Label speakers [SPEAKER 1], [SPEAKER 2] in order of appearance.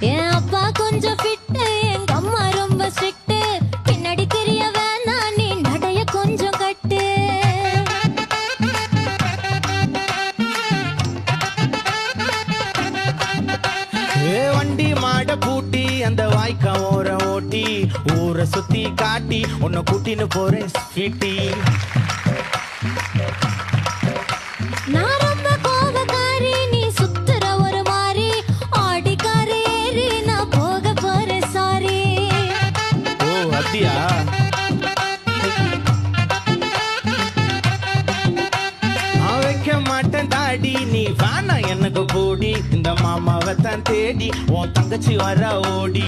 [SPEAKER 1] என் அப்பா கொஞ்சம் ஃபிட்டு, எங்க அம்மா ரொம்ப ஸ்ட்ரிக்ட். பின்னாடி தெரிய வேணா நீ நடைய கொஞ்சம் கட்டு.
[SPEAKER 2] வண்டி மாட பூட்டி அந்த வாய்க்கா ஓர ஓட்டி ஊரை சுத்தி காட்டி உன்னை கூட்டின்னு போறேன் ஸ்வீட்டி.
[SPEAKER 1] நான் ரொம்ப கோபக்காரி, நீ சுத்துற ஒரு மாதிரி. ஆடிக்கார ஏறி நான் போக போறேன் சாரி.
[SPEAKER 2] ஓ அப்படியா? நான் வைக்க மாட்டேன் தாடி, நீ வேணா எனக்கு போடி. இந்த மாமாவை தான் தேடி உன் தங்கச்சி வர ஓடி.